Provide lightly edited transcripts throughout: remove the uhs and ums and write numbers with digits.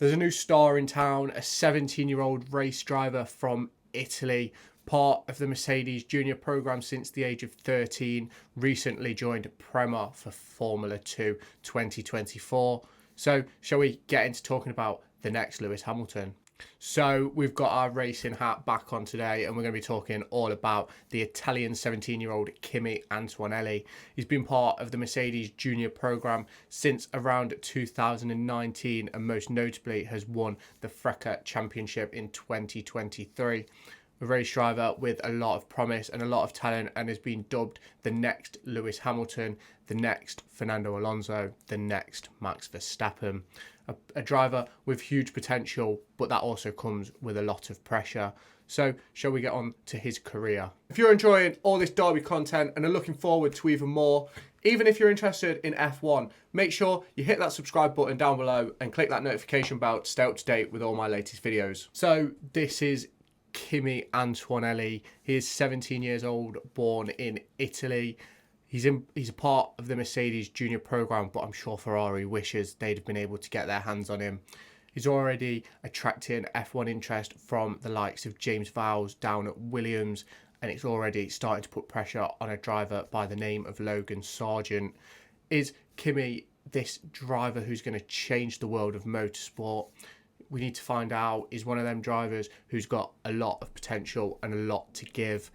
There's a new star in town, a 17-year-old race driver from Italy, part of the Mercedes junior program since the age of 13, recently joined Prema for Formula 2 2024. So shall we get into talking about the next Lewis Hamilton? So we've got our racing hat back on today, and we're going to be talking all about the Italian 17-year-old Kimi Antonelli. He's been part of the Mercedes junior program since around 2019, and most notably has won the FRECA Championship in 2023. A race driver with a lot of promise and a lot of talent, and has been dubbed the next Lewis Hamilton, the next Fernando Alonso, the next Max Verstappen. A driver with huge potential, but that also comes with a lot of pressure. So shall we get on to his career? If you're enjoying all this Derby content and are looking forward to even more, even if you're interested in F1, make sure you hit that subscribe button down below and click that notification bell to stay up to date with all my latest videos. So this is Kimi Antonelli. He is 17 years old, born in Italy. He's a part of the Mercedes junior program, but I'm sure Ferrari wishes they'd have been able to get their hands on him. He's already attracting F1 interest from the likes of James Vowles down at Williams, and it's already starting to put pressure on a driver by the name of Logan. Is Kimi this driver who's going to change the world of motorsport? We need to find out. Is one of them drivers who's got a lot of potential and a lot to give.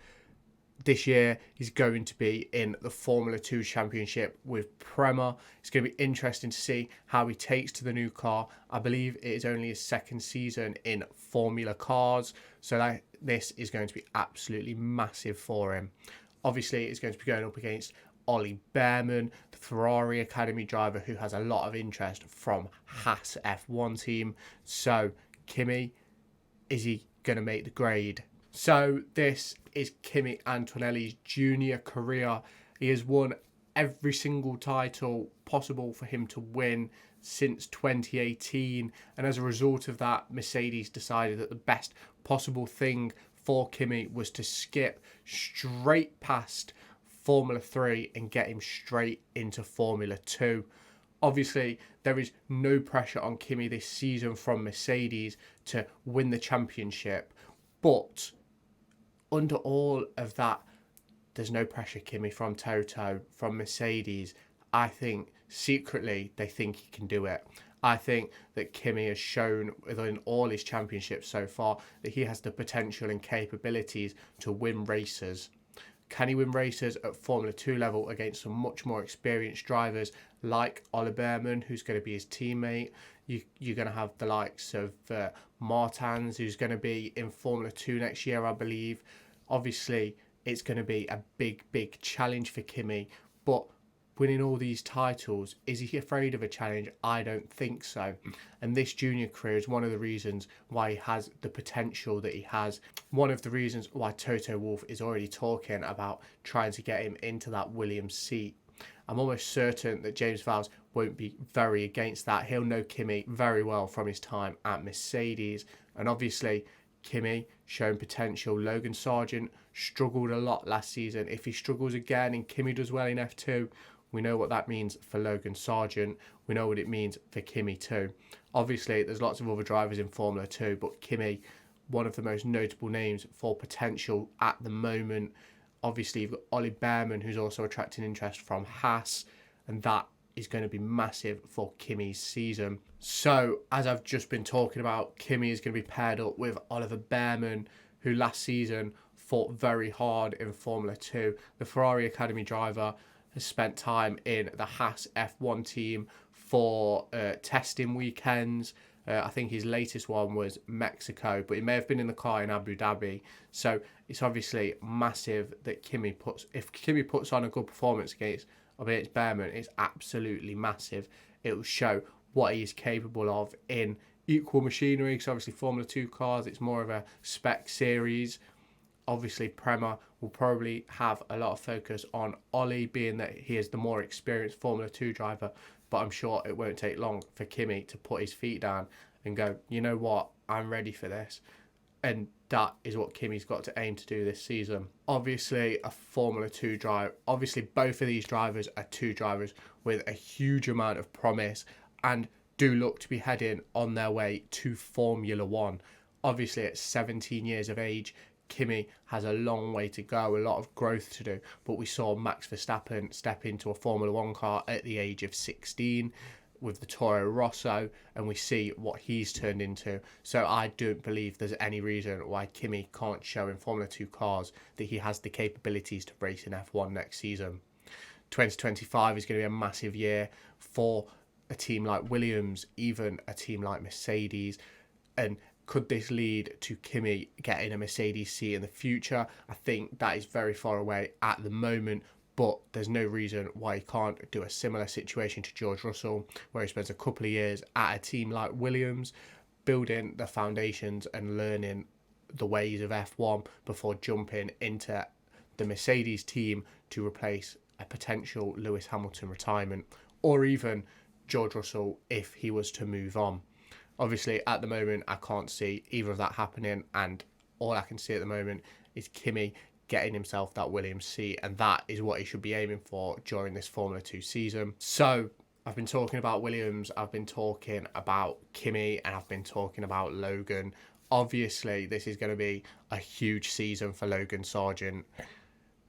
This year, he's going to be in the Formula 2 Championship with Prema. It's going to be interesting to see how he takes to the new car. I believe it is only his second season in Formula cars, so this is going to be absolutely massive for him. Obviously, it's going to be going up against Bman, the Ferrari Academy driver who has a lot of interest from Haas F1 team. So, Kimi, is he going to make the grade? So this is Kimi Antonelli's junior career. He has won every single title possible for him to win since 2018. And as a result of that, Mercedes decided that the best possible thing for Kimi was to skip straight past Formula 3 and get him straight into Formula 2. Obviously, there is no pressure on Kimi this season from Mercedes to win the championship, but under all of that, there's no pressure, Kimi, from Toto, from Mercedes. I think secretly they think he can do it. I think that Kimi has shown within all his championships so far that he has the potential and capabilities to win races. Can he win races at Formula 2 level against some much more experienced drivers like Bman, who's going to be his teammate? You're going to have the likes of Martins, who's going to be in Formula 2 next year, I believe. Obviously, it's going to be a big challenge for Kimi, but winning all these titles, is he afraid of a challenge? I don't think so. And this junior career is one of the reasons why he has the potential that he has. One of the reasons why Toto Wolff is already talking about trying to get him into that Williams seat. I'm almost certain that James Vowles won't be very against that. He'll know Kimi very well from his time at Mercedes. And obviously, Kimi shown potential. Logan Sargent struggled a lot last season. If he struggles again and Kimi does well in F2, we know what that means for Logan Sargent. We know what it means for Kimi too. Obviously, there's lots of other drivers in Formula 2, but Kimi, one of the most notable names for potential at the moment. Obviously, you've got Bman, who's also attracting interest from Haas, and that is going to be massive for Kimi's season. So, as I've just been talking about, Kimi is going to be paired up with Bman, who last season fought very hard in Formula 2. The Ferrari Academy driver has spent time in the Haas F1 team for testing weekends. I think his latest one was Mexico, but he may have been in the car in Abu Dhabi. So it's obviously massive that if Kimi puts on a good performance against Bman, it's absolutely massive. It will show what he is capable of in equal machinery, because obviously Formula 2 cars, it's more of a spec series. Obviously, Prema will probably have a lot of focus on Ollie, being that he is the more experienced Formula 2 driver. But I'm sure it won't take long for Kimi to put his feet down and go, you know what, I'm ready for this. And that is what Kimi's got to aim to do this season. Obviously, a Formula 2 driver. Obviously, both of these drivers are two drivers with a huge amount of promise. And do look to be heading on their way to Formula One. Obviously, at 17 years of age, Kimi has a long way to go, a lot of growth to do. But we saw Max Verstappen step into a Formula One car at the age of 16 with the Toro Rosso, and we see what he's turned into. So I don't believe there's any reason why Kimi can't show in Formula 2 cars that he has the capabilities to race in F1 next season. 2025 is going to be a massive year for a team like Williams, even a team like Mercedes. And could this lead to Kimi getting a Mercedes seat in the future? I think that is very far away at the moment, but there's no reason why he can't do a similar situation to George Russell, where he spends a couple of years at a team like Williams, building the foundations and learning the ways of F1 before jumping into the Mercedes team to replace a potential Lewis Hamilton retirement, or even George Russell if he was to move on. Obviously, at the moment, I can't see either of that happening, and all I can see at the moment is Kimi getting himself that Williams seat, and that is what he should be aiming for during this Formula 2 season. So, I've been talking about Williams, I've been talking about Kimi, and I've been talking about Logan. Obviously, this is going to be a huge season for Logan Sargeant.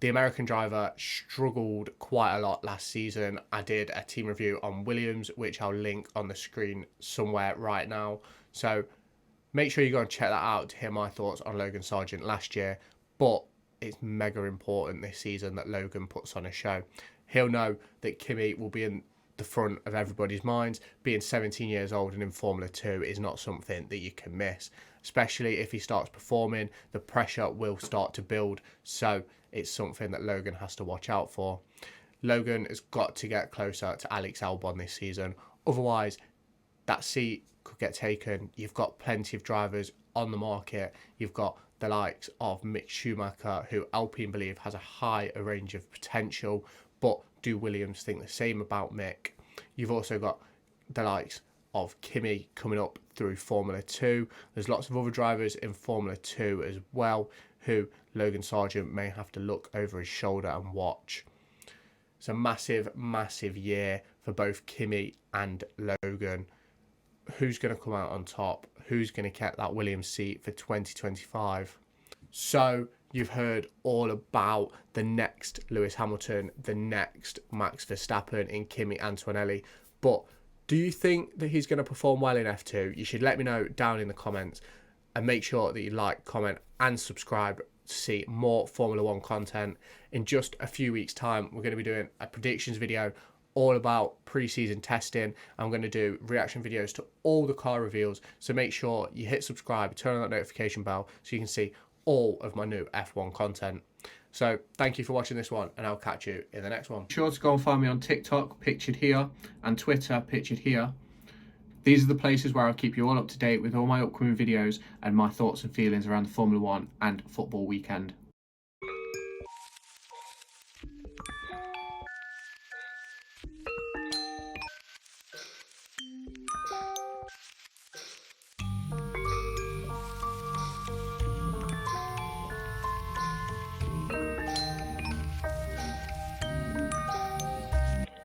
The American driver struggled quite a lot last season. I did a team review on Williams, which I'll link on the screen somewhere right now. So make sure you go and check that out to hear my thoughts on Logan Sargeant last year. But it's mega important this season that Logan puts on a show. He'll know that Kimi will be in the front of everybody's minds. Being 17 years old and in Formula 2 is not something that you can miss. Especially if he starts performing, the pressure will start to build. So it's something that Logan has to watch out for. Logan has got to get closer to Alex Albon this season. Otherwise, that seat could get taken. You've got plenty of drivers on the market. You've got the likes of Mick Schumacher, who Alpine believe has a high range of potential. But do Williams think the same about Mick? You've also got the likes of Kimi coming up through Formula 2. There's lots of other drivers in Formula 2 as well who Logan Sargeant may have to look over his shoulder and watch. It's a massive, massive year for both Kimi and Logan. Who's going to come out on top? Who's going to get that Williams seat for 2025? So you've heard all about the next Lewis Hamilton, the next Max Verstappen in Kimi Antonelli. But do you think that he's going to perform well in F2? You should let me know down in the comments, and make sure that you like, comment and subscribe to see more Formula 1 content. In just a few weeks' time, we're going to be doing a predictions video all about pre-season testing. I'm going to do reaction videos to all the car reveals. So make sure you hit subscribe, turn on that notification bell so you can see all of my new F1 content. So thank you for watching this one, and I'll catch you in the next one. Be sure to go and find me on TikTok, pictured here, and Twitter, pictured here. These are the places where I'll keep you all up to date with all my upcoming videos and my thoughts and feelings around the Formula 1 and football weekend.